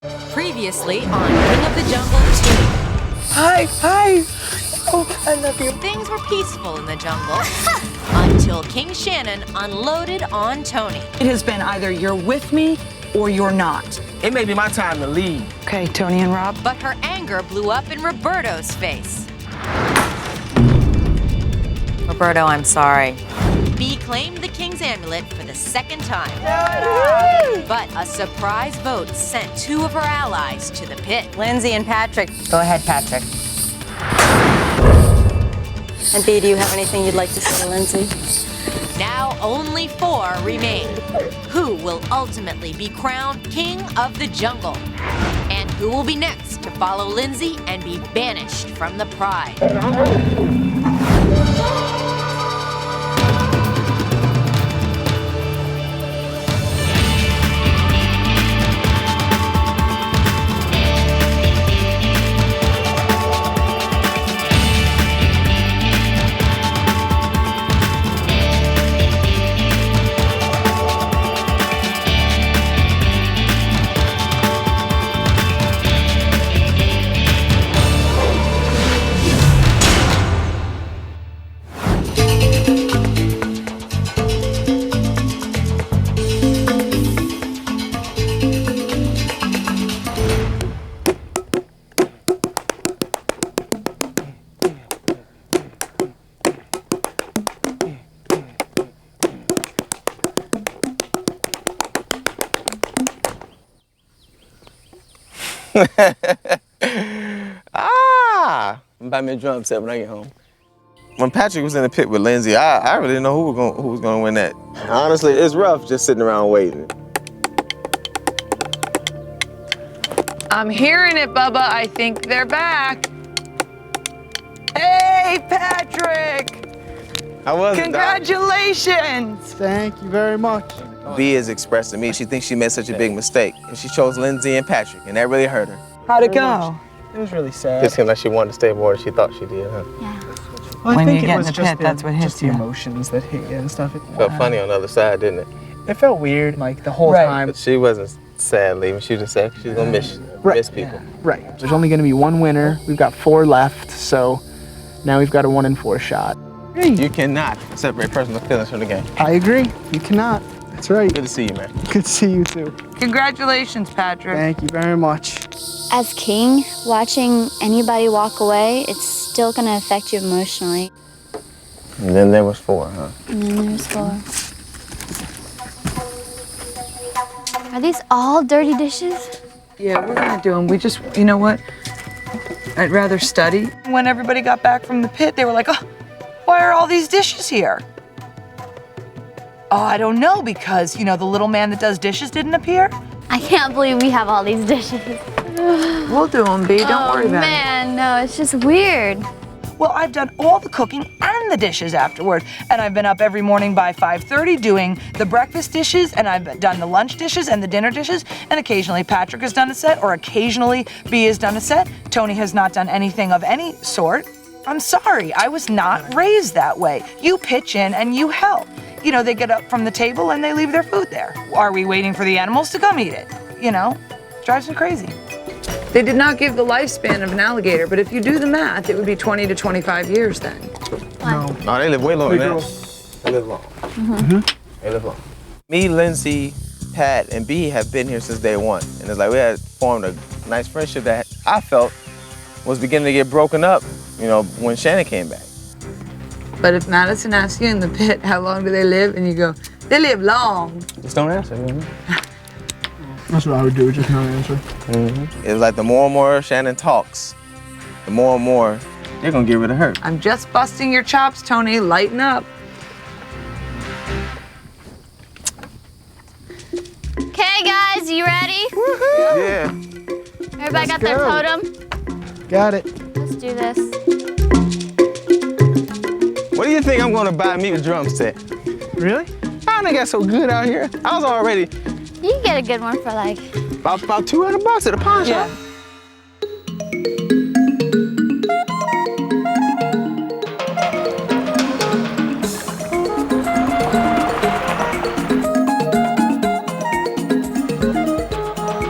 Previously on King of the Jungle 2. Hi! Oh, I love you. Things were peaceful in the jungle until King Shannon unloaded on Tony. It has been either you're with me or you're not. It may be my time to leave. Okay, Tony and Rob. But her anger blew up in Roberto's face. Roberto, I'm sorry. B claimed the King's amulet for the second time. But a surprise vote sent two of her allies to the pit. Lindsay and Patrick. Go ahead, Patrick. And B, do you have anything you'd like to say, Lindsay? Now only 4 remain. Who will ultimately be crowned King of the Jungle? And who will be next to follow Lindsay and be banished from the pride? Buy me a drum set when I get home. When Patrick was in the pit with Lindsay, I really didn't know who was gonna win that. Honestly, it's rough just sitting around waiting. I'm hearing it, Bubba. I think they're back. Hey, Patrick! How was Congratulations! Thank you very much. B has expressed to me she thinks she made such a big mistake, and she chose Lindsay and Patrick, and that really hurt her. How'd it go? It was really sad. It seemed like she wanted to stay more than she thought she did, huh? Well, I When think you it get in was the just pit, that's what hits just the you. emotions that hit you and stuff. Felt funny on the other side, didn't it? It felt weird, like the whole Right. time. But she wasn't sad leaving. She just said she was gonna miss people. Right. There's only going to be one winner. We've got 4 left, so now we've got a 1 in 4 shot. Hey, You cannot separate personal feelings from the game. I agree. You cannot. That's right. Good to see you, man. Good to see you too. Congratulations, Patrick. Thank you very much. As king, watching anybody walk away, it's still gonna affect you emotionally. And then there was 4, huh? And then there's 4. Are these all dirty dishes? Yeah, we're gonna do them. We just, you know what? I'd rather study. When everybody got back from the pit, they were like, oh, why are all these dishes here? Oh, I don't know, because, you know, the little man that does dishes didn't appear. I can't believe we have all these dishes. We'll do them, B. Don't worry about it. Man, no, it's just weird. Well, I've done all the cooking and the dishes afterward. And I've been up every morning by 5:30 doing the breakfast dishes, and I've done the lunch dishes and the dinner dishes. And occasionally Patrick has done a set, or occasionally B has done a set. Tony has not done anything of any sort. I'm sorry, I was not raised that way. You pitch in and you help. You know, they get up from the table and they leave their food there. Are we waiting for the animals to come eat it? You know, drives me crazy. They did not give the lifespan of an alligator, but if you do the math, it would be 20 to 25 years then. No, they live way longer than that. They live long. They live long. Me, Lindsay, Pat, and B have been here since day 1. And it's like we had formed a nice friendship that I felt was beginning to get broken up, you know, when Shannon came back. But if Madison asks you in the pit, how long do they live? And you go, they live long. Just don't answer. That's what I would do, just not answer. It's like the more and more Shannon talks, the more and more they're gonna get rid of her. I'm just busting your chops, Tony. Lighten up. Okay, guys, you ready? Yeah. Everybody got their go. totem? Got it. Let's do this. What do you think I'm gonna buy me a drum set? Really? I done got so good out here. I was already You can get a good one for like... about $200 at a pawn shop.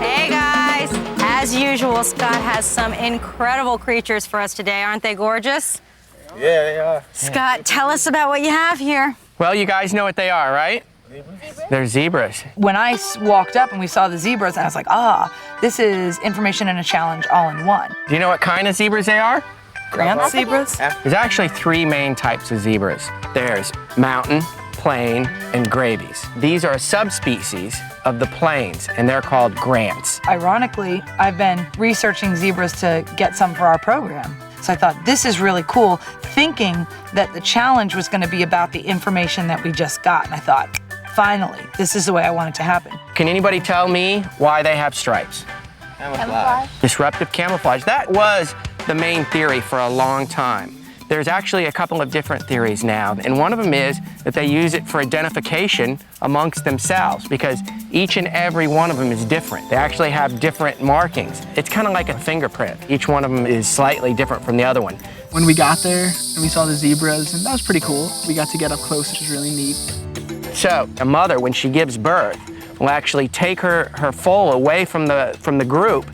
Hey guys, As usual, Scott has some incredible creatures for us today. Aren't they gorgeous? Yeah, they are. Scott, tell us about what you have here. Well, you guys know what they are, right? They're zebras. When I walked up and we saw the zebras, I was like, this is information and a challenge all in one. Do you know what kind of zebras they are? Grant zebras? There's actually 3 main types of zebras. There's mountain, plain, and gravies. These are a subspecies of the plains, and they're called grants. Ironically, I've been researching zebras to get some for our program. So I thought, this is really cool, thinking that the challenge was going to be about the information that we just got. And I thought, finally, this is the way I want it to happen. Can anybody tell me why they have stripes? Camouflage. Disruptive camouflage. That was the main theory for a long time. There's actually a couple of different theories now, and one of them is that they use it for identification amongst themselves because each and every one of them is different. They actually have different markings. It's kind of like a fingerprint. Each one of them is slightly different from the other one. When we got there and we saw the zebras, and that was pretty cool. We got to get up close, which was really neat. So a mother, when she gives birth, will actually take her foal away from the group.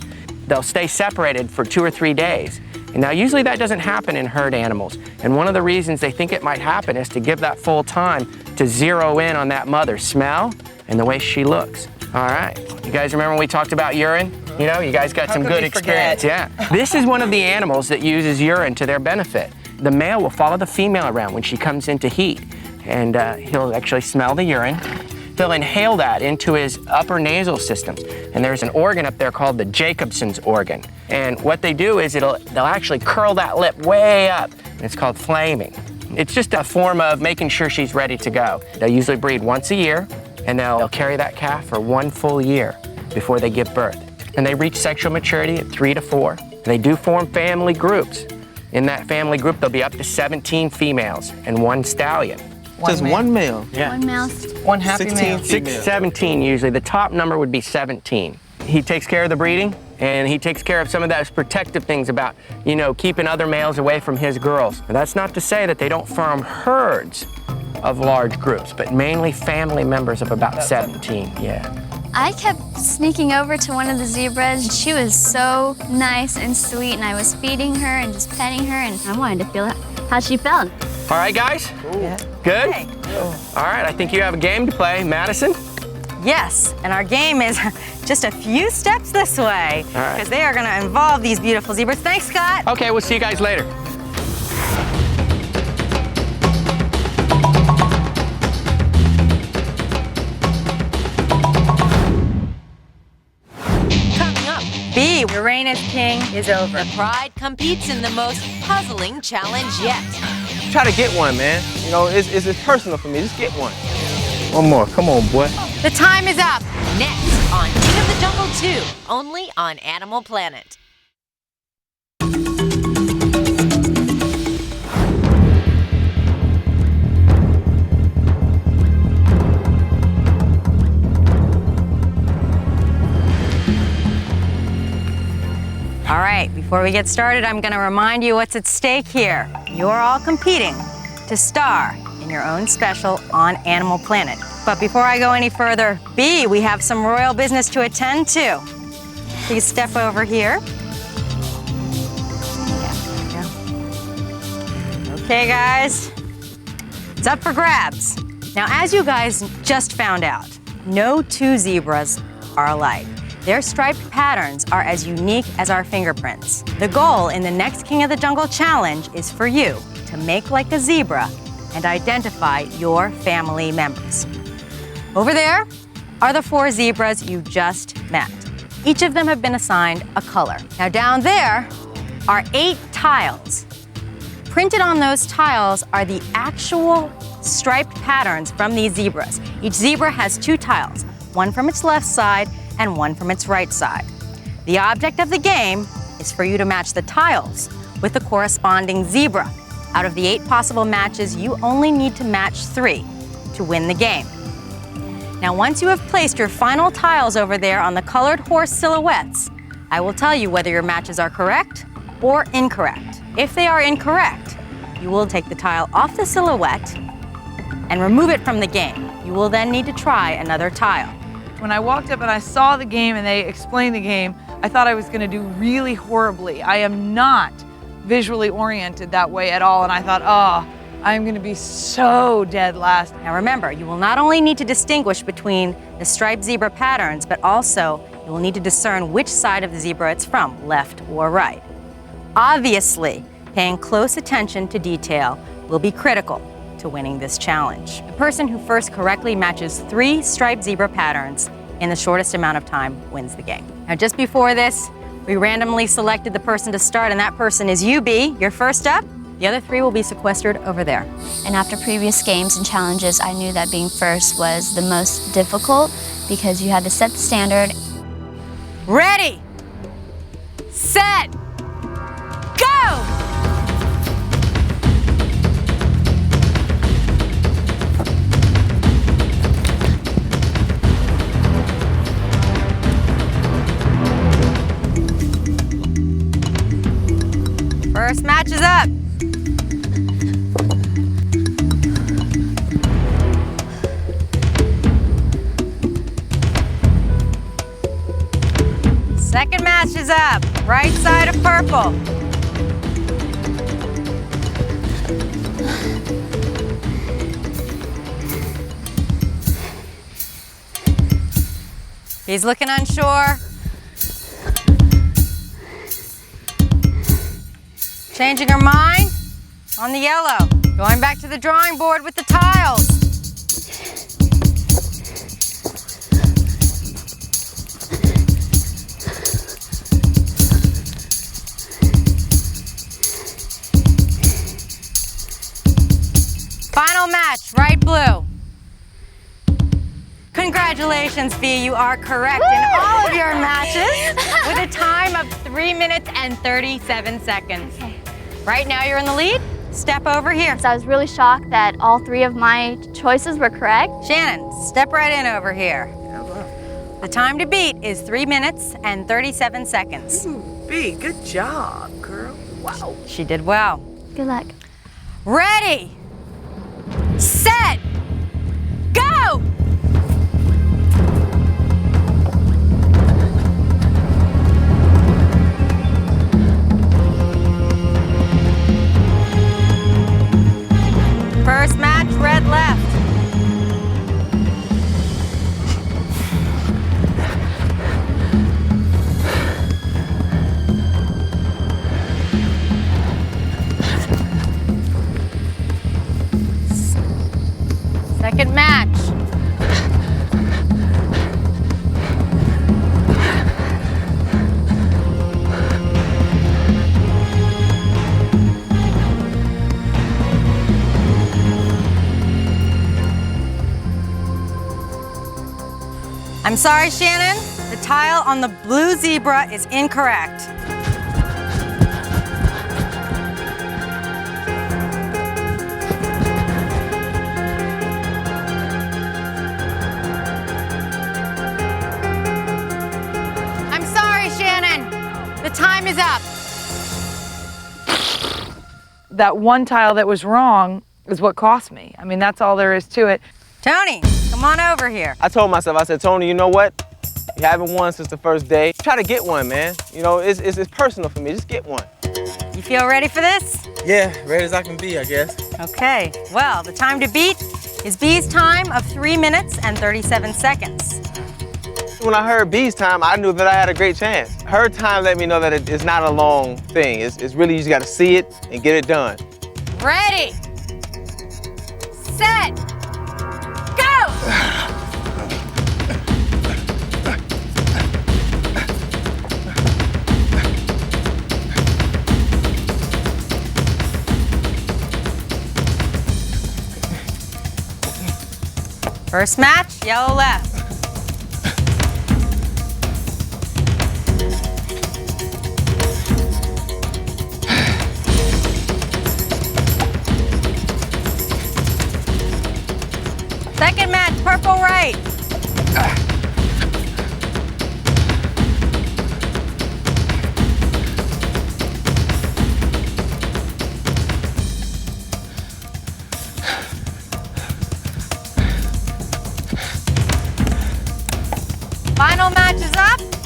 They'll stay separated for 2 or 3 days. And now usually that doesn't happen in herd animals. And one of the reasons they think it might happen is to give that foal time to zero in on that mother's smell and the way she looks. All right, you guys remember when we talked about urine? You know, you guys got some good experience, yeah. This is one of the animals that uses urine to their benefit. The male will follow the female around when she comes into heat, and he'll actually smell the urine. He'll inhale that into his upper nasal systems. And there's an organ up there called the Jacobson's organ. And what they do is they'll actually curl that lip way up. And it's called flaming. It's just a form of making sure she's ready to go. They'll usually breed once a year, and they'll carry that calf for 1 full year before they give birth. And they reach sexual maturity at 3 to 4. And they do form family groups. In that family group, there'll be up to 17 females and 1 stallion. Just one male. Yeah. One mouse. One happy 16 male. females. 17 usually. The top number would be 17. He takes care of the breeding, and he takes care of some of those protective things about, you know, keeping other males away from his girls. And that's not to say that they don't form herds of large groups, but mainly family members of about 17, yeah. I kept sneaking over to one of the zebras. She was so nice and sweet, and I was feeding her and just petting her, and I wanted to feel how she felt. All right, guys? Yeah. Good? Hey. All right, I think you have a game to play. Madison? Yes, and our game is just a few steps this way All right. because they are going to involve these beautiful zebras. Thanks, Scott. Okay, we'll see you guys later. Coming up, B, your reign as king is over. the Pride competes in the most puzzling challenge yet. Try to get one, man. You know, it's personal for me. Just get one. One more. Come on, boy. The time is up. Next on King of the Jungle 2, only on Animal Planet. All right, before we get started, I'm going to remind you what's at stake here. You're all competing to star in your own special on Animal Planet. But before I go any further, B, we have some royal business to attend to. Please step over here. Yeah, there we go. Okay, guys, it's up for grabs. Now, as you guys just found out, no 2 zebras are alike. Their striped patterns are as unique as our fingerprints. The goal in the next King of the Jungle challenge is for you to make like a zebra and identify your family members. Over there are the 4 zebras you just met. Each of them have been assigned a color. Now down there are 8 tiles. Printed on those tiles are the actual striped patterns from these zebras. Each zebra has 2 tiles, one from its left side and one from its right side. The object of the game is for you to match the tiles with the corresponding zebra. Out of the 8 possible matches, you only need to match 3 to win the game. Now, once you have placed your final tiles over there on the colored horse silhouettes, I will tell you whether your matches are correct or incorrect. If they are incorrect, you will take the tile off the silhouette and remove it from the game. You will then need to try another tile. When I walked up and I saw the game and they explained the game, I thought I was gonna do really horribly. I am not visually oriented that way at all, and I thought, oh, I'm gonna be so dead last. Now remember, you will not only need to distinguish between the striped zebra patterns, but also you will need to discern which side of the zebra it's from, left or right. Obviously, paying close attention to detail will be critical to winning this challenge. The person who first correctly matches 3 striped zebra patterns in the shortest amount of time wins the game. Now just before this, we randomly selected the person to start, and that person is you, B. You're first up. The other 3 will be sequestered over there. And after previous games and challenges, I knew that being first was the most difficult because you had to set the standard. Ready, set, go! First match is up. Second match is up. Right side of purple. He's looking unsure. Changing her mind on the yellow. Going back to the drawing board with the tiles. Final match, right blue. Congratulations, Fee, you are correct in all of your matches with a time of 3 minutes and 37 seconds. Right now you're in the lead. Step over here. So I was really shocked that all 3 of my choices were correct. Shannon, step right in over here. The time to beat is 3 minutes and 37 seconds. Ooh, B, good job, girl. Wow. She did well. Good luck. Ready, set, go! First match, red left. Second match. I'm sorry, Shannon. The tile on the blue zebra is incorrect. I'm sorry, Shannon. The time is up. That one tile that was wrong is what cost me. I mean, that's all there is to it. Tony, come on over here. I told myself, I said, Tony, you know what? You haven't won since the first day. Try to get one, man. You know, it's personal for me. Just get one. You feel ready for this? Yeah, ready as I can be, I guess. Okay, well, the time to beat is B's time of 3 minutes and 37 seconds. When I heard B's time, I knew that I had a great chance. Her time let me know that it's not a long thing. It's really, you just gotta see it and get it done. Ready, set, go! First match, yellow left. Second match, purple right.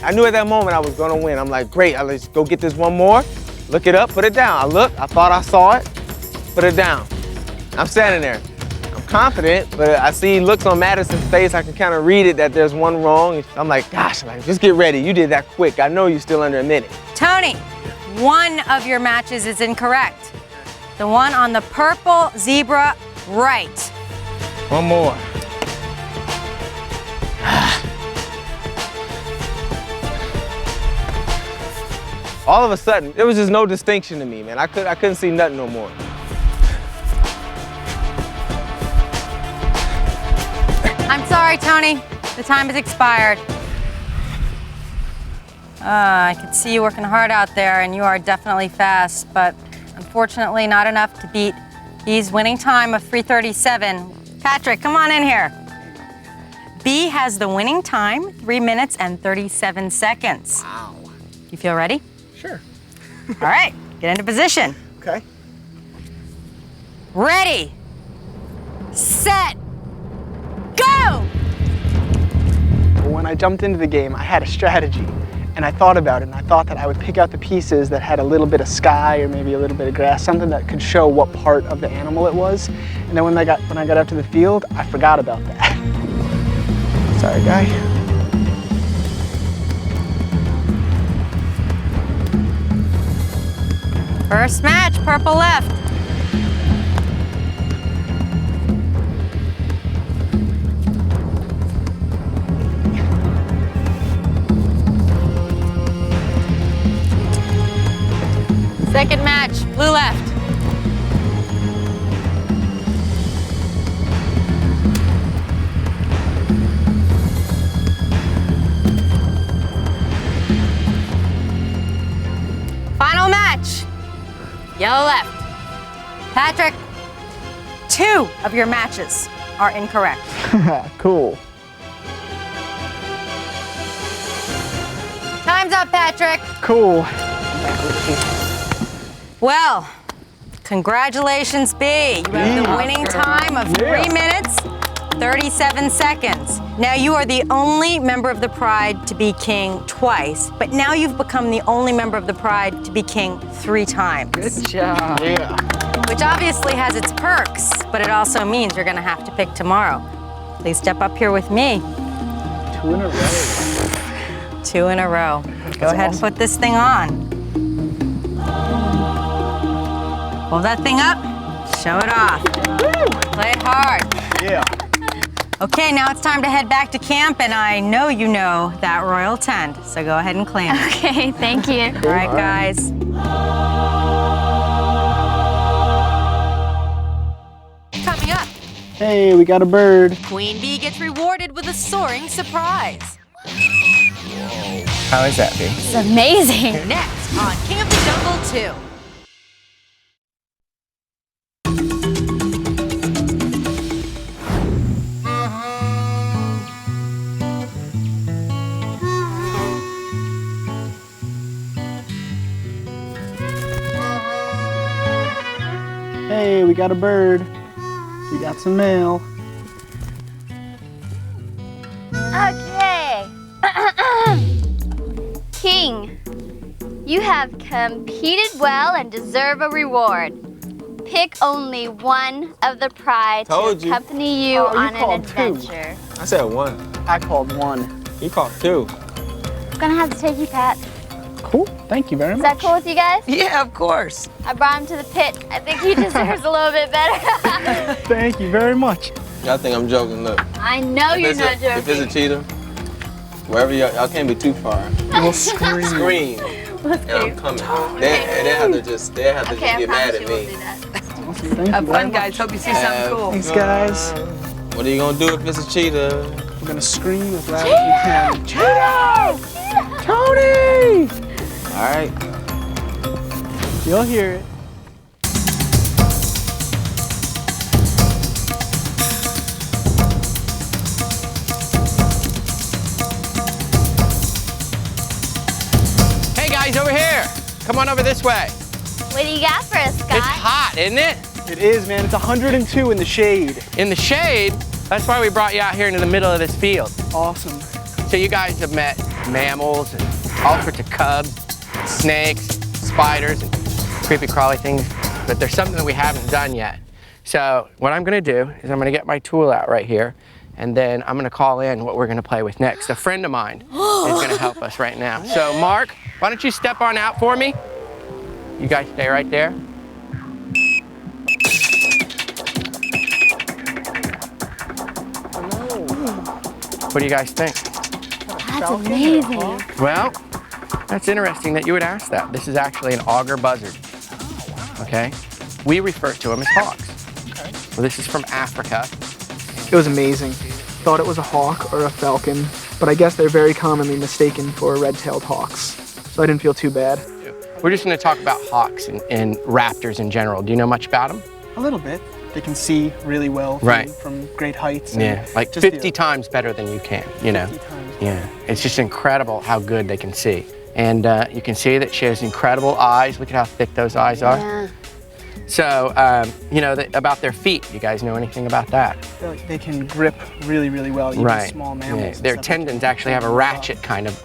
I knew at that moment I was gonna win. I'm like, great, let's go get this one more. Look it up, put it down. I look, I thought I saw it, put it down. I'm standing there. I'm confident, but I see looks on Madison's face. I can kind of read it that there's one wrong. I'm like, gosh, just get ready. You did that quick. I know you're still under a minute. Tony, one of your matches is incorrect. The one on the purple zebra right. One more. All of a sudden, there was just no distinction to me, man. I couldn't see nothing no more. I'm sorry, Tony. The time has expired. I can see you working hard out there, and you are definitely fast, but unfortunately not enough to beat B's winning time of 3:37. Patrick, come on in here. B has the winning time, 3 minutes and 37 seconds. Wow. You feel ready? Sure. All right, get into position. Okay. Ready, set, go! When I jumped into the game, I had a strategy, and I thought about it, and I thought that I would pick out the pieces that had a little bit of sky or maybe a little bit of grass, something that could show what part of the animal it was. And then when I got out to the field, I forgot about that. Sorry, guy. First match, purple left. Second match, blue left. Final match, yellow left. Patrick, 2 of your matches are incorrect. Cool. Time's up, Patrick. Cool. Well, congratulations, B. You have the winning time of 3 minutes, 37 seconds. Now you are the only member of the Pride to be king twice, but now you've become the only member of the Pride to be king 3 times. Good job. Yeah. Which obviously has its perks, but it also means you're gonna have to pick tomorrow. Please step up here with me. 2 in a row. 2 in a row. Go ahead and put this thing on. Hold that thing up, show it off. Play it hard. Yeah. Okay, now it's time to head back to camp, and I know you know that royal tent, so go ahead and claim it. Okay, thank you. All right, guys. Coming up, Hey, we got a bird. Queen Bee gets rewarded with a soaring surprise. How is that, B? It's amazing. Next on King of the Jungle 2. Hey, we got a bird. We got some mail. Okay. King, you have competed well and deserve a reward. Pick only one of the Pride Told to you. accompany you Oh, you on an called 2. adventure. I said 1. I called 1. You called 2. I'm gonna have to take you, Pat. Cool. Thank you very Is much. that cool with you guys? Yeah, of course. I brought him to the pit. I think he deserves a little bit better. Thank you very much. Y'all think I'm joking, look. I know you're not joking. If it's a cheetah, wherever y'all can't be too far. We'll scream. Scream. And I'm coming. They have to just Okay, I get mad promise at you won't me. do that. Thank you Have very fun, much. guys. Hope you see something cool. Thanks, guys. What are you gonna do if it's a cheetah? We're gonna scream as loud as we can. Cheetah! Tony! All right. You'll hear it. Hey guys, over here. Come on over this way. What do you got for us, Scott? It's hot, isn't it? It is, man. It's 102 in the shade. In the shade, that's why we brought you out here into the middle of this field. Awesome. So you guys have met mammals and all sorts of cubs, snakes, spiders, and creepy crawly things, but there's something that we haven't done yet. So what I'm gonna do is I'm gonna get my tool out right here, and then I'm gonna call in what we're gonna play with next. A friend of mine is gonna help us right now. So Mark, why don't you step on out for me? You guys stay right there. What do you guys think? That's amazing. Well, that's interesting that you would ask that. This is actually an auger buzzard, okay? We refer to them as hawks. Okay. So this is from Africa. It was amazing. Thought it was a hawk or a falcon, but I guess they're very commonly mistaken for red-tailed hawks. So I didn't feel too bad. We're just gonna talk about hawks and raptors in general. Do you know much about them? A little bit. They can see really well from great heights. And Yeah, like just 50 times better than you can, you know? 50 times. Yeah, it's just incredible how good they can see. And you can see that she has incredible eyes. Look at how thick those eyes are. Yeah. So, you know, about their feet, you guys know anything about that? They can grip really, really well, even Right. small Yeah. mammals. and Their stuff. tendons actually have a ratchet kind of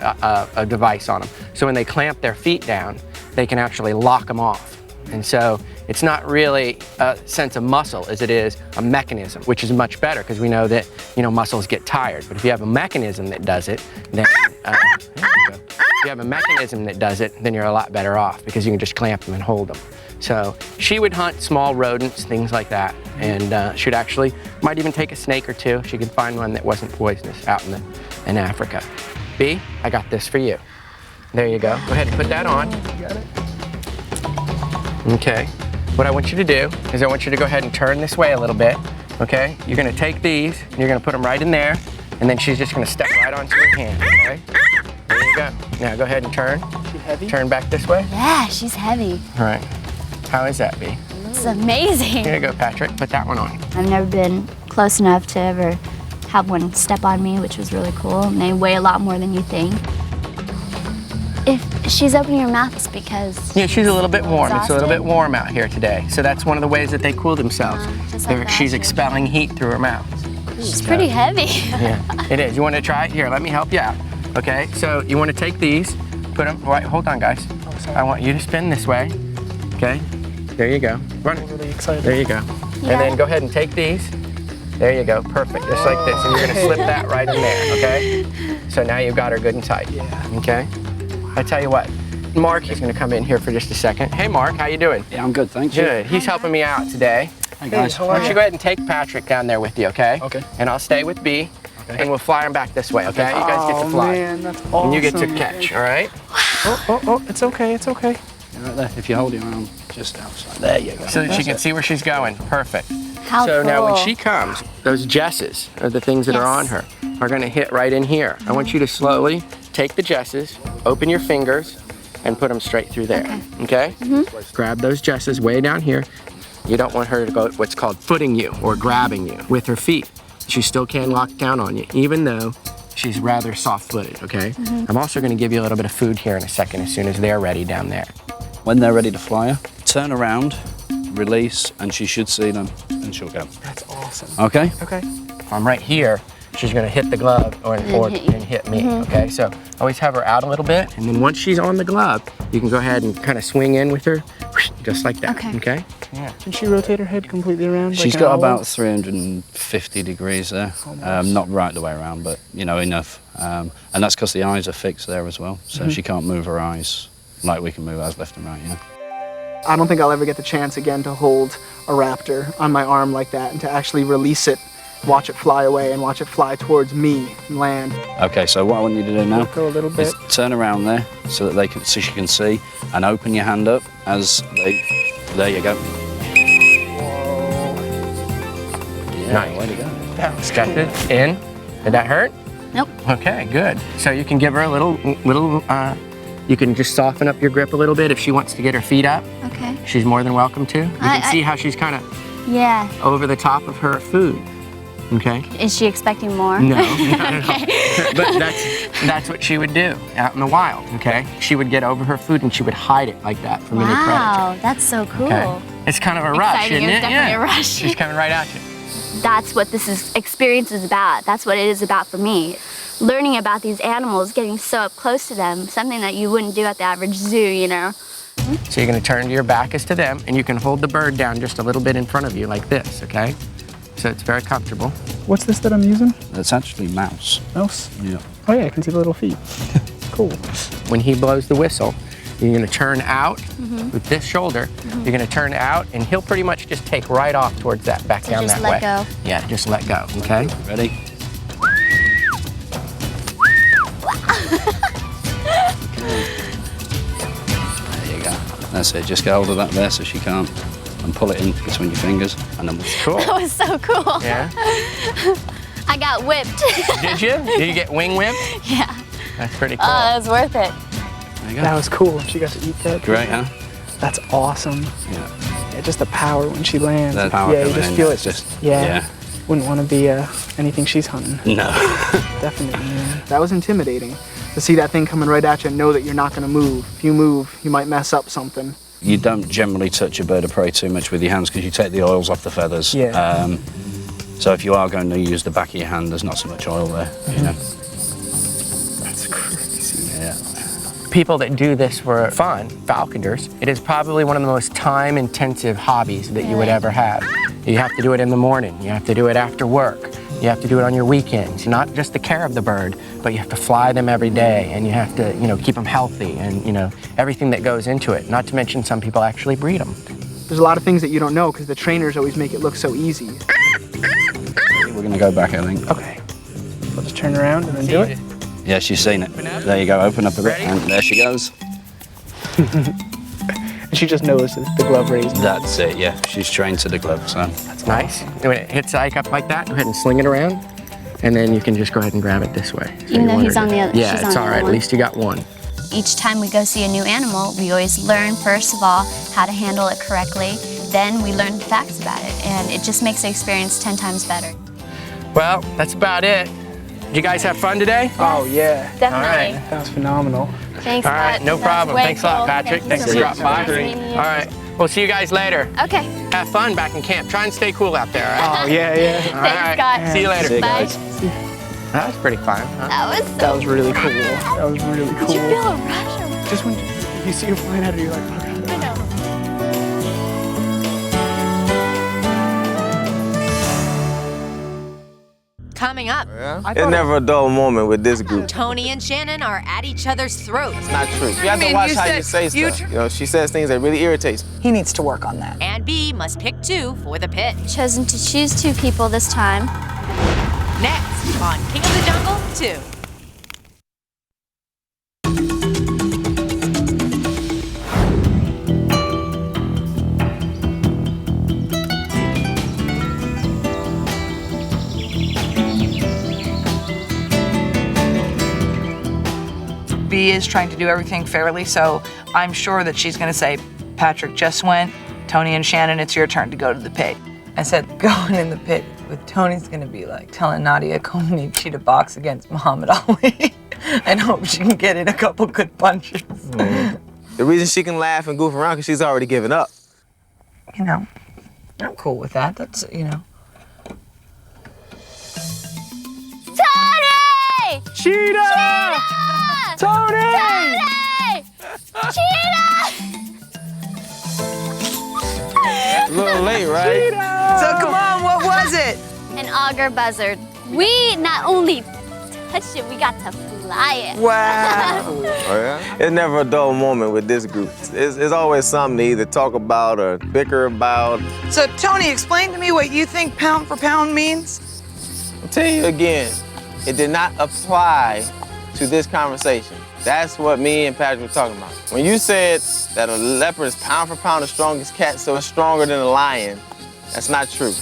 a device on them. So when they clamp their feet down, they can actually lock them off. And so it's not really a sense of muscle as it is a mechanism, which is much better because we know that, you know, muscles get tired. But if you have a mechanism that does it, then there you go. If you have a mechanism that does it, then you're a lot better off because you can just clamp them and hold them. So she would hunt small rodents, things like that, and she'd actually might even take a snake or two if she could find one that wasn't poisonous out in Africa. B, I got this for you. There you go. Go ahead and put that on. You got it? Okay. What I want you to do is I want you to go ahead and turn this way a little bit. Okay. You're gonna take these and you're gonna put them right in there, and then she's just gonna step right onto your hand. Okay. There you go. Now go ahead and turn. Too heavy? Turn back this way. Yeah, she's heavy. All right. How is that, B? It's amazing. Here you go, Patrick. Put that one on. I've never been close enough to ever have one step on me, which was really cool. And they weigh a lot more than you think. If she's opening her mouth, it's because Yeah, she's a little bit warm. It's a little exhausted. bit warm out here today. So that's one of the ways that they cool themselves. Just like that. She's expelling heat through her mouth. She's pretty heavy. Yeah, it is. You want to try it? Here, let me help you out. Okay, so you want to take these, put them, right, hold on guys. I want you to spin this way. Okay, there you go. Run I'm it. really excited. There you go. And then go ahead and take these. There you go, perfect, just like this. And you're gonna slip that right in there, okay? So now you've got her good and tight, okay? I tell you what, Mark is gonna come in here for just a second. Hey Mark, how you doing? Yeah, I'm good, thanks. Good, he's helping me out today. Hey guys. Why don't you go ahead and take Patrick down there with you, okay? Okay. And I'll stay with B, and we'll fly him back this way, okay? You guys get to Oh fly. man, that's awesome. And you get to catch, all right? Oh, it's okay, it's okay. Right there. If you hold your arm just outside. There you go. So that she can see where she's going, perfect. How So cool. now when she comes, those jesses, or the things that are on her, are gonna hit right in here. I want you to slowly take the jesses, open your fingers, and put them straight through there, okay? Grab those jesses way down here. You don't want her to go what's called footing you or grabbing you with her feet. She still can lock down on you, even though she's rather soft-footed, okay? I'm also gonna give you a little bit of food here in a second as soon as they're ready down there. When they're ready to fly her, turn around, release, and she should see them, and she'll go. That's awesome. Okay? Okay. If I'm right here, she's gonna hit the glove and hit me, okay? So always have her out a little bit, and then once she's on the glove, you can go ahead and kind of swing in with her, just like that, okay? Yeah. Can she rotate her head completely around? She's like got an owl? about 350 degrees there. Not right the way around, but you know, enough. And that's because the eyes are fixed there as well, so she can't move her eyes like we can move ours left and right, you know. I don't think I'll ever get the chance again to hold a raptor on my arm like that and to actually release it, watch it fly away and watch it fly towards me and land. Okay, so what I want you to do now Go a little bit. is turn around there so that so she can see, and open your hand up as they. There you go. Yeah, Nice. way to go. That was Got cool. this in. Did that hurt? Nope. Okay, good. So you can give her a little, you can just soften up your grip a little bit if she wants to get her feet up. Okay. She's more than welcome to. You can see how she's kind of Yeah. over the top of her food. Okay? Is she expecting more? No, not at all. But that's what she would do out in the wild, okay? She would get over her food and she would hide it like that from any predator. Wow, that's so cool. Okay? It's kind of a rush, Exciting. isn't It it? was definitely a rush. She's coming right at you. That's what this experience is about. That's what it is about for me. learning about these animals, getting so up close to them, something that you wouldn't do at the average zoo, you know. So you're gonna turn your back is to them, and you can hold the bird down just a little bit in front of you like this, okay? So it's very comfortable. What's this that I'm using? It's actually mouse. Mouse? Yeah. Oh yeah, I can see the little feet. Cool. When he blows the whistle, you're gonna turn out with this shoulder. You're gonna turn out, and he'll pretty much just take right off towards that, back down just that way. let go. Yeah, just let go, okay? Ready? There you go. That's it. Just get hold of that there so she can't. And pull it in between your fingers, and then we'll... Cool. That was so cool. Yeah? I got whipped. Did you? Did you get wing whipped? Yeah. That's pretty cool. Oh, that was worth it. There you go. That was cool. She got to eat that. Great, huh? That's awesome. Yeah. Yeah, just the power when she lands. The power yeah, you coming just in, feel it. it's just- yeah. yeah. Wouldn't want to be anything she's hunting. No. Definitely. Yeah. That was intimidating. To see that thing coming right at you and know that you're not going to move. If you move, you might mess up something. You don't generally touch a bird of prey too much with your hands because you take the oils off the feathers. Yeah. So if you are going to use the back of your hand, there's not so much oil there, you know. That's crazy. Yeah. People that do this for fun, falconers, it is probably one of the most time-intensive hobbies that you would ever have. You have to do it in the morning. You have to do it after work. You have to do it on your weekends. Not just the care of the bird, but you have to fly them every day, and you have to, you know, keep them healthy, and you know everything that goes into it. Not to mention some people actually breed them. There's a lot of things that you don't know because the trainers always make it look so easy. We're going to go back, I think. Okay. I'll just turn around and then do it. Yeah, she's seen it. There you go, open up a bit, and there she goes. And she just knows the glove raised. That's it, yeah. She's trained to the glove, so. That's nice. When it hits Ike up like that, go ahead and sling it around, and then you can just go ahead and grab it this way. So Even though want he's her on to- the other- Yeah, she's on it's the all other right. At one. least you got one. Each time we go see a new animal, we always learn, first of all, how to handle it correctly. Then we learn the facts about it, and it just makes the experience 10 times better. Well, that's about it. Did you guys have fun today? Oh, yeah. Definitely. That was phenomenal. Thanks, All right, Scott. no That's problem. way Thanks a lot, cool. Patrick. Thank Thanks you for so dropping much. by. Nice meeting you. All right, we'll see you guys later. Okay. Have fun back in camp. Try and stay cool out there, all right? Oh, yeah, yeah. All Thanks, right. Scott. See you later. See you Bye. guys. That was pretty fun, huh? That was so That was really cool. That was really cool. Did you feel a rush? Or... Just when you see her flying at her, you're like, oh, God. I know. Coming up, It's never a dull moment with this group. Tony and Shannon are at each other's throats. It's not true. You have to mean, watch you how you said say you stuff. You know, she says things that really irritates me. He needs to work on that. And B must pick 2 for the pit. Chosen to choose 2 people this time. Next on King of the Jungle 2. B is trying to do everything fairly, so I'm sure that she's going to say, Patrick just went. Tony and Shannon, it's your turn to go to the pit. I said, going in the pit with Tony's going to be like telling Nadia Comaneci to box against Muhammad Ali and hope she can get in a couple good punches. The reason she can laugh and goof around because she's already given up. You know, I'm cool with that. That's, you know. Tony! Cheetah! Tony! Tony! Cheetah! A little late, right? So come on, what was it? An auger buzzard. We not only touched it, we got to fly it. Wow. Oh, yeah? It's never a dull moment with this group. It's always something to either talk about or bicker about. So Tony, explain to me what you think pound for pound means. I'll tell you again, it did not apply to this conversation. That's what me and Patrick were talking about. When you said that a leopard is pound for pound the strongest cat, so it's stronger than a lion, that's not true.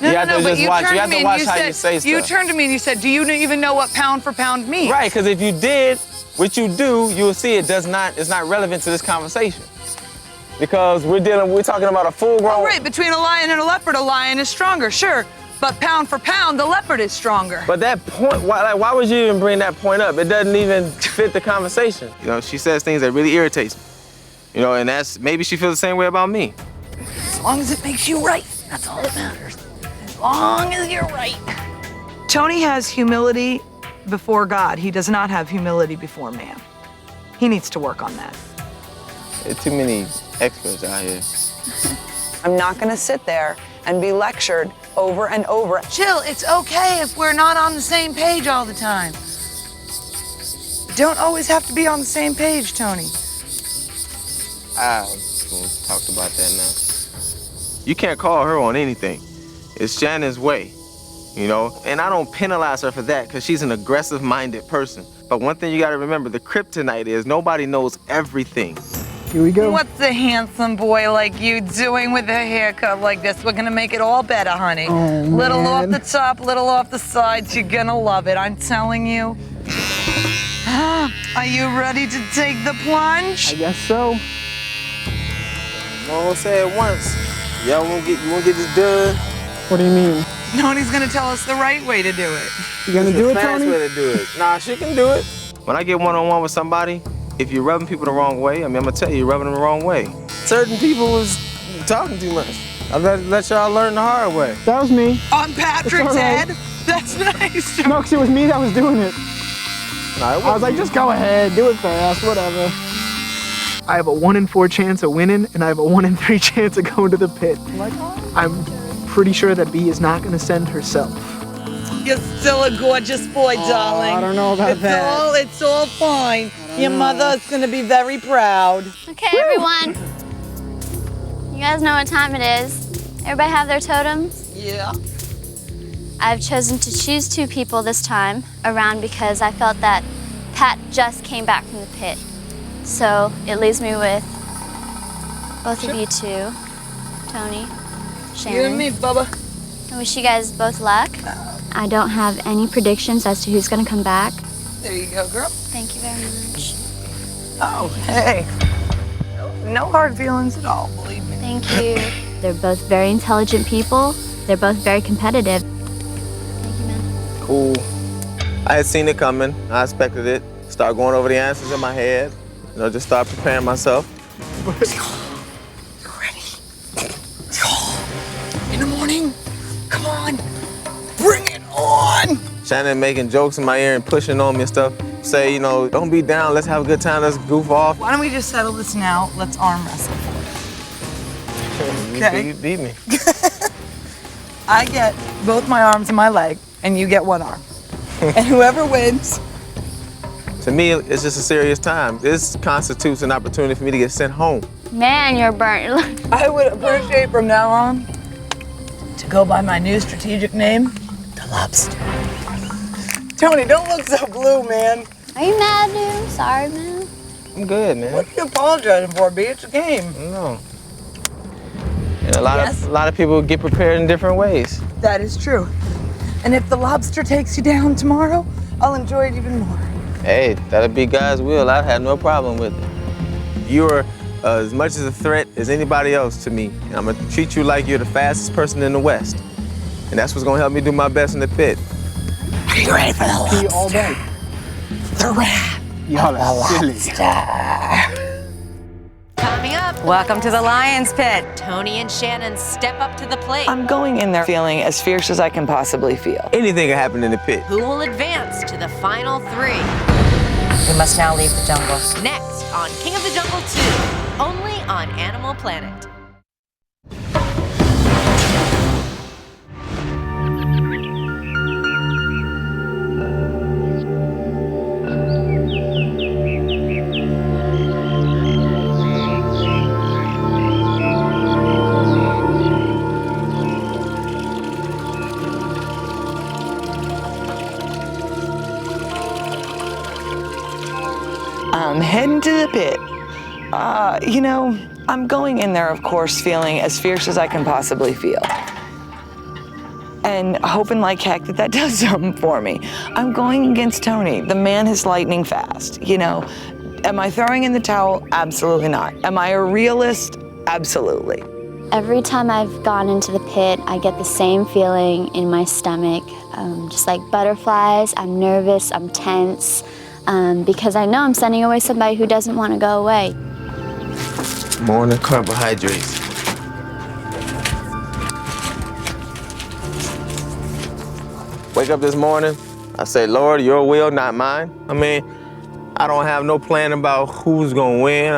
No, you have to just watch. You have to watch how you say stuff. You turned to me and you said, do you even know what pound for pound means? Right, because if you did, what you do, you'll see it does not, it's not relevant to this conversation. Because we're talking about a full-grown. Oh, right, between a lion and a lion is stronger, sure. But pound for pound, the leopard is stronger. But that point, why would you even bring that point up? It doesn't even fit the conversation. You know, she says things that really irritates me. You know, and that's, maybe she feels the same way about me. As long as it makes you right, that's all that matters. As long as you're right. Tony has humility before God. He does not have humility before man. He needs to work on that. There's too many experts out here. I'm not gonna sit there and be lectured over and over. Chill, it's okay if we're not on the same page all the time. Don't always have to be on the same page, Tony. We talked about that now. You can't call her on anything. It's Shannon's way, you know? And I don't penalize her for that because she's an aggressive-minded person. But one thing you gotta remember, the kryptonite is nobody knows everything. Here we go. What's a handsome boy like you doing with a haircut like this? We're gonna make it all better, honey. Oh, little off man. the top, little off the sides. You're gonna love it, I'm telling you. Are you ready to take the plunge? I guess so. I won't say it once. Y'all won't get this done. What do you mean? Tony's gonna tell us the right way to do it. You gonna do it, Fast Tony? way to do it. Nah, she can do it. When I get one-on-one with somebody, if you're rubbing people the wrong way, I mean, I'm gonna tell you, you're rubbing them the wrong way. Certain people was talking too much. I let y'all learn the hard way. That was me. On Patrick's It's all right. head? That's nice. No, 'cause it was me that was doing it. Nah, I was like, just go ahead, do it fast, whatever. I have a 1 in 4 chance of winning, and I have a 1 in 3 chance of going to the pit. I'm pretty sure that B is not gonna send herself. You're still a gorgeous boy, darling. I don't know about that. It's all fine. Your mother is gonna be very proud. Okay, everyone. You guys know what time it is. Everybody have their totems? Yeah. I've chosen to choose 2 people this time around because I felt that Pat just came back from the pit. So it leaves me with both of you 2, Tony, Shannon. You and me, Bubba. I wish you guys both luck. I don't have any predictions as to who's gonna come back. There you go, girl. Thank you very much. Oh, hey. No hard feelings at all, believe me. Thank you. They're both very intelligent people. They're both very competitive. Thank you, man. Cool. I had seen it coming. I expected it. Start going over the answers in my head. You know, just start preparing myself. You ready? In the morning? Come on. Bring it on. Shannon making jokes in my ear and pushing on me and stuff. Say, you know, don't be down. Let's have a good time. Let's goof off. Why don't we just settle this now? Let's arm wrestle. Okay. You beat me. I get both my arms and my leg, and you get one arm. And whoever wins. To me, it's just a serious time. This constitutes an opportunity for me to get sent home. Man, you're burnt. I would appreciate from now on to go by my new strategic name, the Lobster. Tony, don't look so blue, man. Are you mad, dude? I'm sorry, man. I'm good, man. What are you apologizing for, B? It's a game. No. And a lot of people get prepared in different ways. That is true. And if the Lobster takes you down tomorrow, I'll enjoy it even more. Hey, that'll be God's will. I have no problem with it. You're as much as a threat as anybody else to me. And I'm gonna treat you like you're the fastest person in the West. And that's what's gonna help me do my best in the pit. Are you ready for the Lobster? See you all day. The wrap. Y'all are silly. Coming up, Welcome to the Lion's Pit. Tony and Shannon step up to the plate. I'm going in there feeling as fierce as I can possibly feel. Anything can happen in the pit. Who will advance to the final 3? We must now leave the jungle. Next on King of the Jungle 2, only on Animal Planet. I'm heading to the pit. You know, I'm going in there, of course, feeling as fierce as I can possibly feel. And hoping like heck that does something for me. I'm going against Tony. The man is lightning fast, you know. Am I throwing in the towel? Absolutely not. Am I a realist? Absolutely. Every time I've gone into the pit, I get the same feeling in my stomach, just like butterflies. I'm nervous, I'm tense, because I know I'm sending away somebody who doesn't want to go away. Morning carbohydrates. Wake up this morning, I say, Lord, your will, not mine. I mean, I don't have no plan about who's gonna win.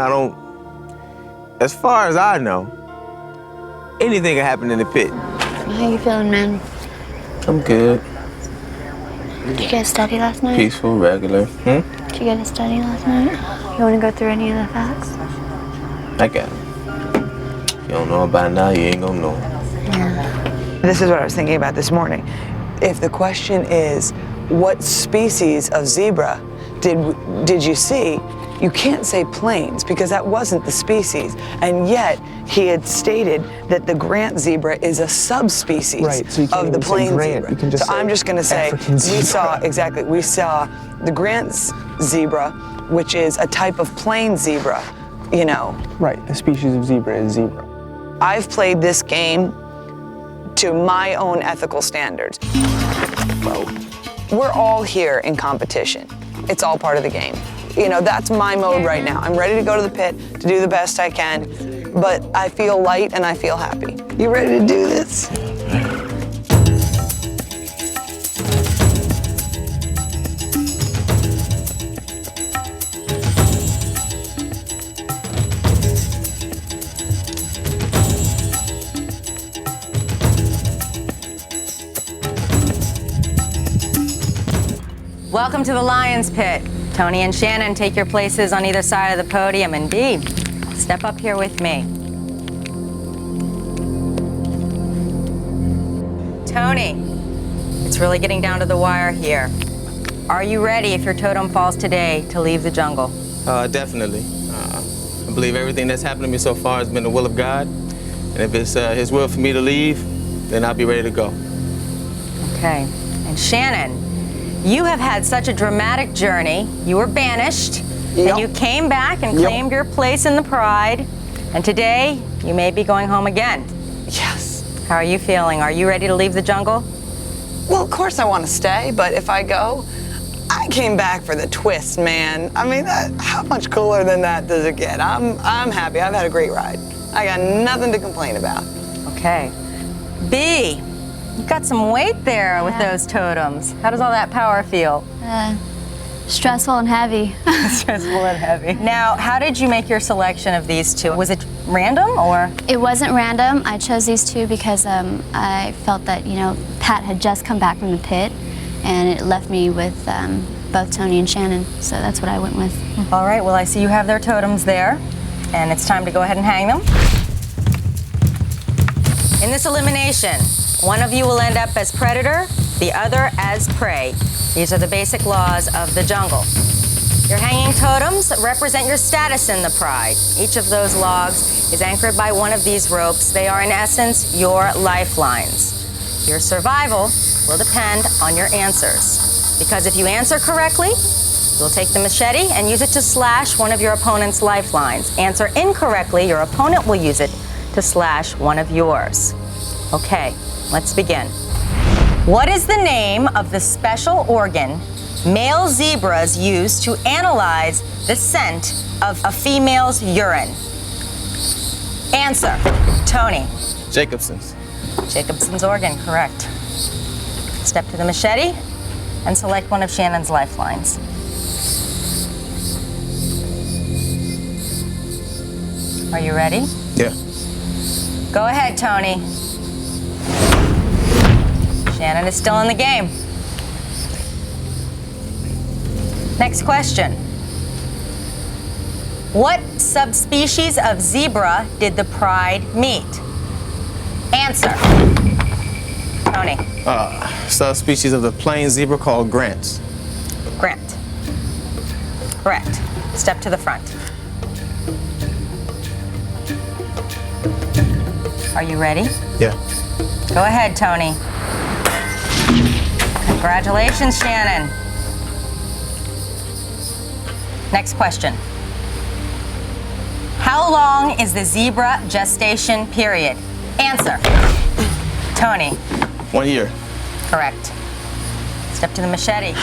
As far as I know, anything can happen in the pit. How you feeling, man? I'm good. Did you guys study last night? Peaceful, regular. Did you get to study last night? You want to go through any of the facts? I got it. If you don't know about it now, you ain't gonna know. Yeah. This is what I was thinking about this morning. If the question is, what species of zebra did you see? You can't say plains because that wasn't the species. And yet, he had stated that the Grant zebra is a subspecies So you can't of the even say plains Grant. zebra. You can just So say I'm just going to say, African zebra. we saw the Grant zebra, which is a type of plain zebra, you know. Right, the species of zebra is zebra. I've played this game to my own ethical standards. We're all here in competition. It's all part of the game. You know, that's my mode right now. I'm ready to go to the pit to do the best I can, but I feel light and I feel happy. You ready to do this? Welcome to the Lion's Pit. Tony and Shannon, take your places on either side of the podium. And Dee, step up here with me. Tony, it's really getting down to the wire here. Are you ready, if your totem falls today, to leave the jungle? Definitely. I believe everything that's happened to me so far has been the will of God. And if it's His will for me to leave, then I'll be ready to go. Okay. And Shannon, you have had such a dramatic journey. You were banished, and you came back and claimed your place in the pride. And today, you may be going home again. Yes. How are you feeling? Are you ready to leave the jungle? Well, of course I want to stay, but if I go, I came back for the twist, man. I mean, how much cooler than that does it get? I'm happy. I've had a great ride. I got nothing to complain about. Okay. B, you've got some weight there with those totems. How does all that power feel? Stressful and heavy. Stressful and heavy. Now, how did you make your selection of these two? Was it random or? It wasn't random. I chose these two because I felt that, you know, Pat had just come back from the pit, and it left me with both Tony and Shannon. So that's what I went with. All right, well, I see you have their totems there, and it's time to go ahead and hang them. In this elimination, one of you will end up as predator, the other as prey. These are the basic laws of the jungle. Your hanging totems represent your status in the pride. Each of those logs is anchored by one of these ropes. They are, in essence, your lifelines. Your survival will depend on your answers. Because if you answer correctly, you'll take the machete and use it to slash one of your opponent's lifelines. Answer incorrectly, your opponent will use it to slash one of yours. Okay, let's begin. What is the name of the special organ male zebras use to analyze the scent of a female's urine? Answer, Tony. Jacobson's. Jacobson's organ, correct. Step to the machete and select one of Shannon's lifelines. Are you ready? Yeah. Go ahead, Tony. Shannon is still in the game. Next question. What subspecies of zebra did the pride meet? Answer. Tony. Subspecies of the plain zebra called Grants. Grant. Correct. Step to the front. Are you ready? Yeah. Go ahead, Tony. Congratulations, Shannon. Next question. How long is the zebra gestation period? Answer. Tony. 1 year. Correct. Step to the machete.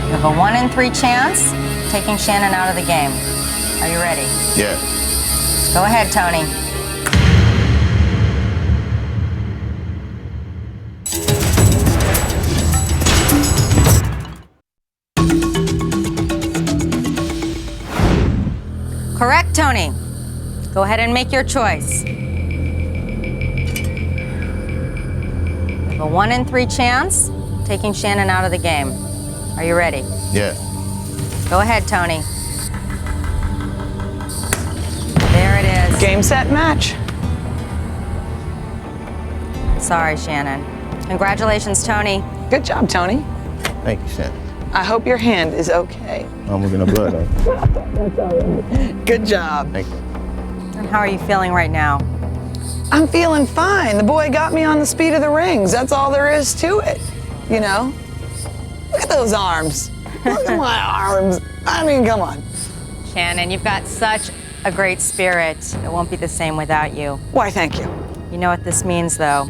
You have a 1 in 3 chance taking Shannon out of the game. Are you ready? Yeah. Go ahead, Tony. Correct, Tony. Go ahead and make your choice. You have a 1 in 3 chance taking Shannon out of the game. Are you ready? Yeah. Go ahead, Tony. There it is. Game, set, match. Sorry, Shannon. Congratulations, Tony. Good job, Tony. Thank you, Shannon. I hope your hand is okay. I'm looking at blood though. Good job. Thank you. And how are you feeling right now? I'm feeling fine. The boy got me on the speed of the rings. That's all there is to it, you know? Look at those arms. Look at my arms. I mean, come on. Shannon, you've got such a great spirit. It won't be the same without you. Why, thank you. You know what this means, though.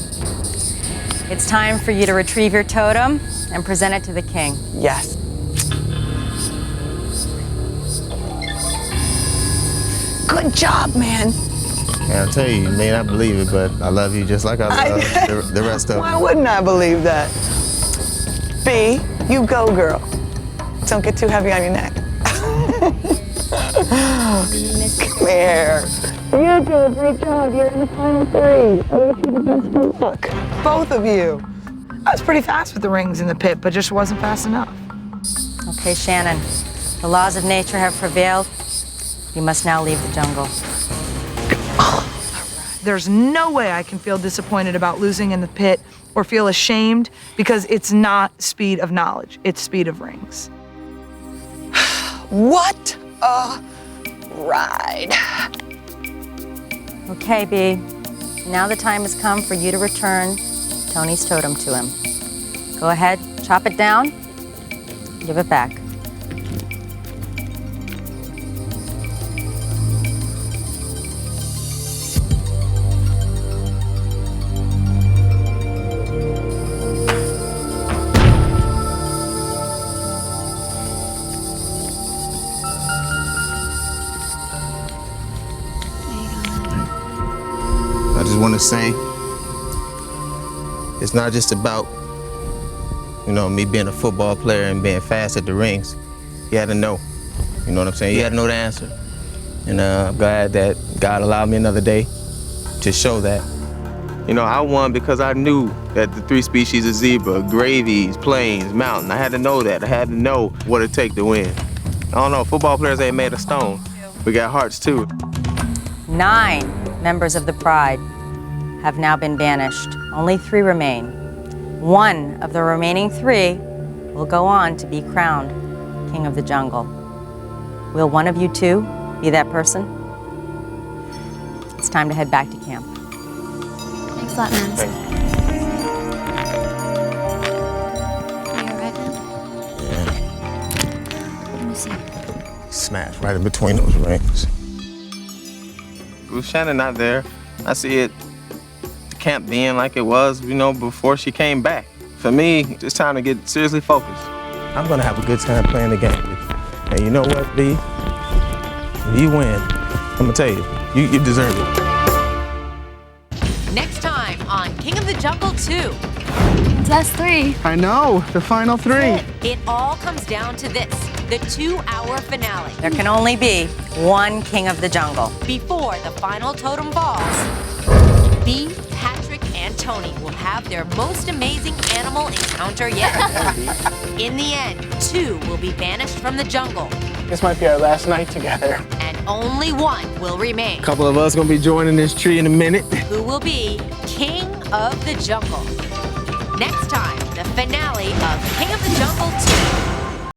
It's time for you to retrieve your totem and present it to the king. Yes. Good job, man. And I'll tell you may not believe it, but I love you just like I love the rest of Why them. wouldn't I believe that? B, you go, girl. Don't get too heavy on your neck. Come here. You did a great job. You're in the final 3. I wish you the best of luck. Both of you. I was pretty fast with the rings in the pit, but just wasn't fast enough. Okay, Shannon. The laws of nature have prevailed. You must now leave the jungle. There's no way I can feel disappointed about losing in the pit or feel ashamed because it's not speed of knowledge, it's speed of rings. What a ride. Okay, B. Now the time has come for you to return Tony's totem to him. Go ahead, chop it down, give it back. I just want to say, it's not just about, you know, me being a football player and being fast at the rings. You had to know, you know what I'm saying? You had to know the answer. And I'm glad that God allowed me another day to show that. You know, I won because I knew that the 3 species of zebra, gravies, plains, mountain, I had to know that. I had to know what it take to win. I don't know, football players ain't made of stone. We got hearts too. 9 members of the Pride have now been banished. Only 3 remain. 1 of the remaining 3 will go on to be crowned King of the Jungle. Will one of you 2 be that person? It's time to head back to camp. Thanks a lot, Nance. Are you alright now? Yeah. Let me see. Smash right in between those rings. With Shannon not there, I see it, the camp being like it was, you know, before she came back. For me, it's time to get seriously focused. I'm gonna have a good time playing the game with you. And you know what, B? If you win, I'm gonna tell you, you deserve it. Next time on King of the Jungle 2. Last 3. I know, the final 3. It all comes down to this, the 2-hour finale. There can only be 1 King of the Jungle. Before the final totem falls, B, Patrick, and Tony will have their most amazing animal encounter yet. In the end, 2 will be banished from the jungle, This might be our last night together. and only 1 will remain, A couple of us gonna be joining this tree in a minute. who will be King of the Jungle. Next time, the finale of King of the Jungle 2.